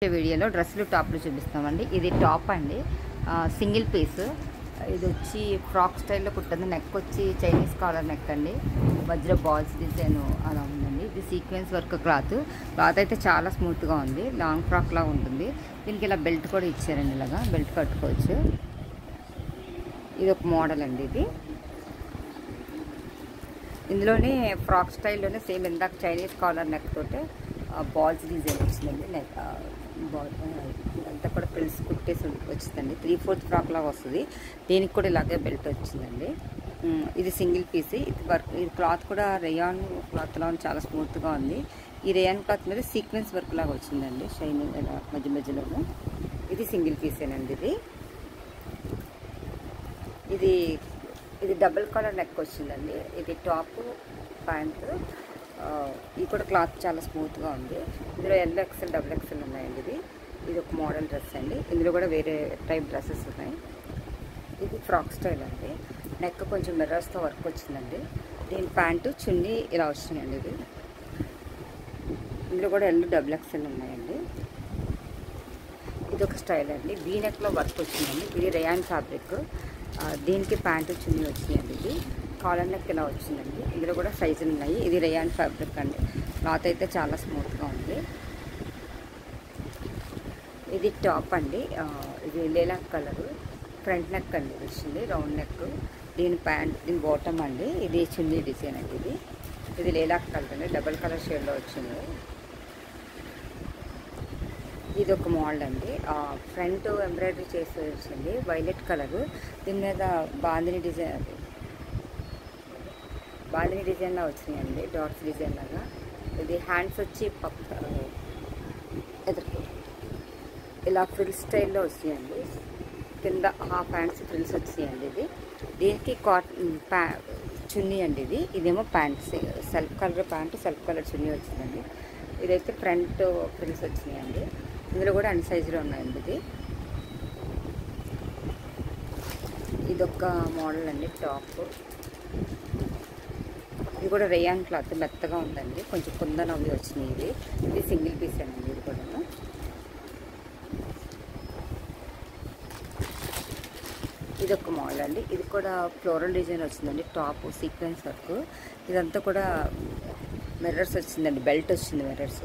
వీడియోలో డ్రెస్సులు టాప్లు చూపిస్తామండి. ఇది టాప్ అండి, సింగిల్ పీస్. ఇది వచ్చి ఫ్రాక్ స్టైల్లో కుట్టింది. నెక్ వచ్చి చైనీస్ కాలర్ నెక్ అండి, మధ్యలో బాల్స్ డిజైన్ అలా ఉందండి. ఇది సీక్వెన్స్ వర్క్ క్లాత్ అయితే చాలా స్మూత్గా ఉంది. లాంగ్ ఫ్రాక్ లాగా ఉంటుంది. దీనికి ఇలా బెల్ట్ కూడా ఇచ్చారండి, ఇలాగా బెల్ట్ కట్టుకోవచ్చు. ఇది ఒక మోడల్ అండి. ఇది ఇందులోనే ఫ్రాక్ స్టైల్లోనే సేమ్ ఇందాక చైనీస్ కాలర్ నెక్ తోటే బాల్స్ డిజైన్ వచ్చిందండి. నెక్ అంతా కూడా ఫ్రిల్స్ కుట్టేసి వచ్చిందండి. 3/4 ఫ్రాక్ లాగా వస్తుంది. దీనికి కూడా ఇలాగే బెల్ట్ వచ్చిందండి. ఇది సింగిల్ పీస్. ఇది వర్క్, ఇది క్లాత్ కూడా రేయాన్ క్లాత్లో చాలా స్మూత్గా ఉంది. ఈ రేయాన్ క్లాత్ మీద సీక్వెన్స్ వర్క్ లాగా వచ్చిందండి, షైనింగ్ మధ్య మధ్యలోనూ. ఇది సింగిల్ పీసేనండి. ఇది డబుల్ కలర్ నెక్ వచ్చిందండి. ఇది టాప్ ప్యాంట్. ఇది కూడా క్లాత్ చాలా స్మూత్గా ఉంది. ఇందులో LXL, XXL ఉన్నాయండి. ఇది ఒక మోడల్ డ్రెస్ అండి. ఇందులో కూడా వేరే టైప్ డ్రెస్సెస్ ఉన్నాయి. ఇది ఫ్రాక్ స్టైల్ అండి. నెక్ కొంచెం మిర్రర్స్తో వర్క్ వచ్చిందండి. దీని ప్యాంటు చున్నీ ఇలా వచ్చినాయండి. ఇందులో కూడా XXL ఉన్నాయండి. ఇది ఒక స్టైల్ అండి. వీ నెక్లో వర్క్ వచ్చిందండి. ఇది రేయాన్ ఫ్యాబ్రిక్. దీనికి ప్యాంటు చున్నీ వచ్చినాయండి. ఇది కాలర్ నెక్ ఇలా వచ్చిందండి. ఇందులో కూడా సైజులు ఉన్నాయి. ఇది రేయాన్ ఫ్యాబ్రిక్ అండి. క్లాత్ అయితే చాలా స్మూత్గా ఉంది. ఇది టాప్ అండి. ఇది లేలాక్ కలరు, ఫ్రంట్ నెక్ అండి. ఇది వచ్చింది రౌండ్ నెక్. దీని ప్యాంట్, దీని బాటమ్ అండి. ఇది చున్నీ డిజైన్ అండి. ఇది లేలాక్ కలర్ అండి, డబల్ కలర్ షేడ్లో వచ్చింది. ఇది ఒక మోడల్ అండి. ఫ్రంట్ ఎంబ్రాయిడరీ చేసి వచ్చింది, వైలెట్ కలరు. దీని మీద బాందిని డిజైన్లా వచ్చినాయండి, డాట్స్ డిజైన్ లాగా. ఇది హ్యాండ్స్ వచ్చి ఎదురు ఇలా ఫ్రిల్ స్టైల్లో వస్తాయండి. కింద హాఫ్ హ్యాండ్స్ ఫ్రిల్స్ వచ్చాయండి. దీనికి కాటన్ చున్నీ అండి. ఇదేమో pant, self colour pant, self colour chunni వచ్చిందండి. ఇదైతే ఫ్రంట్ ఫ్రిల్స్ వచ్చినాయండి. ఇందులో కూడా అన్ని సైజులో ఉన్నాయండి. ఇదొక మోడల్ అండి, టాప్. ఇది కూడా రేయాన్ క్లాత్, మెత్తగా ఉందండి. కొంచెం కుందన్ అవి వచ్చినాయి. ఇది సింగిల్ పీస్ అండి. ఇది కూడా ఇదొక మోడల్ అండి. ఇది కూడా ఫ్లోరల్ డిజైన్ వచ్చిందండి. Top sequence work. ఇదంతా కూడా మిర్రర్స్ వచ్చిందండి, బెల్ట్ వచ్చింది మిర్రర్స్.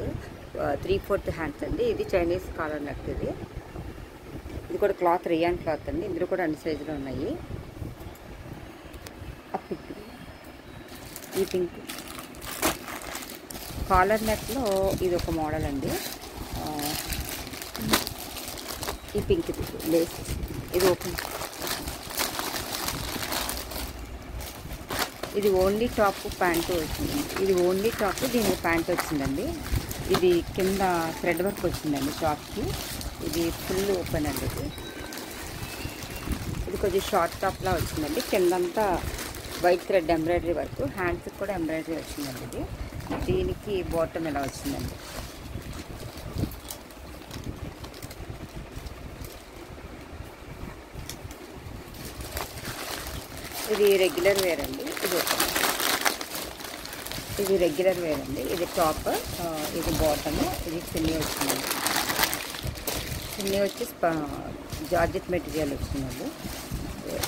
3/4 హ్యాండ్స్ అండి. ఇది చైనీస్ కాలర్ నెక్. ఇది కూడా క్లాత్ రేయాన్ క్లాత్ అండి. ఇందులో కూడా అన్ని సైజులో ఉన్నాయి. ఈ పింక్ కాలర్ నెక్లో ఇది ఒక మోడల్ అండి. ఈ పింక్ లేస్, ఇది ఓపెన్. ఇది ఓన్లీ టాప్ ప్యాంటు వచ్చింది. ఇది ఓన్లీ టాప్, దీనికి ప్యాంట్ వచ్చిందండి. ఇది కింద థ్రెడ్ వర్క్ వచ్చిందండి టాప్కి. ఇది ఫుల్ ఓపెన్ అండి. ఇది కొంచెం షార్ట్ టాప్లా వచ్చిందండి. కిందంతా వైట్ థ్రెడ్ ఎంబ్రాయిడరీ వర్క్, హ్యాండ్స్కి కూడా ఎంబ్రాయిడరీ వచ్చిందండి. దీనికి బాటమ్ ఇలా వచ్చిందండి. ఇది రెగ్యులర్ వేర్ అండి. ఇది రెగ్యులర్ వేర్ అండి. ఇది టాప్, ఇది బాటమ్, ఇది చున్నీ వచ్చిందండి. చున్నీ వచ్చి జార్జెట్ మెటీరియల్ వచ్చిందండి.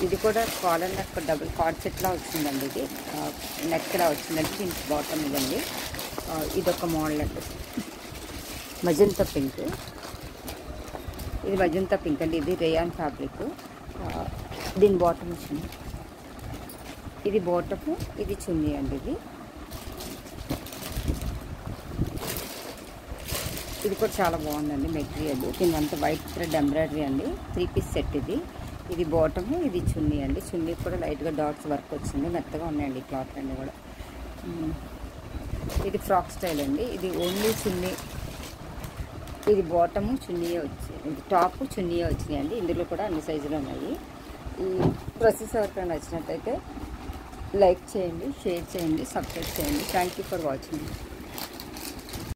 ఇది కూడా కాలర్ నెక్, డబుల్ కార్డ్ సెట్లా వచ్చిందండి. ఇది నెక్ ఇలా వచ్చిందండి. దీనికి బాటమ్ ఇదండి. ఇదొక మోడల్ అండి, మజంతా పింక్. ఇది మజంతా పింక్ అండి. ఇది రేయాన్ ఫ్యాబ్రిక్. దీని బాటమ్ వచ్చింది. ఇది బాటము, ఇది చున్నీ అండి. ఇది కూడా చాలా బాగుందండి మెటీరియల్. దీని అంతా వైట్ థ్రెడ్ ఎంబ్రాయిడరీ అండి. 3 పీస్ సెట్. ఇది బాటము, ఇది చున్నీ అండి. చున్నీ కూడా లైట్గా డాట్స్ వర్క్ వచ్చింది. మెత్తగా ఉన్నాయండి క్లాత్ అన్నీ కూడా. ఇది ఫ్రాక్ స్టైల్ అండి. ఇది ఓన్లీ చున్నీ. ఇది బాటము, చున్నీయే వచ్చింది. ఇది టాప్, చున్నీయే వచ్చినాయండి. ఇందులో కూడా అన్ని సైజులు ఉన్నాయి. ఈ డ్రెస్సెస్ ఎవరికైనా నచ్చినట్టయితే లైక్ చేయండి, షేర్ చేయండి, సబ్స్క్రైబ్ చేయండి. Thank you for watching.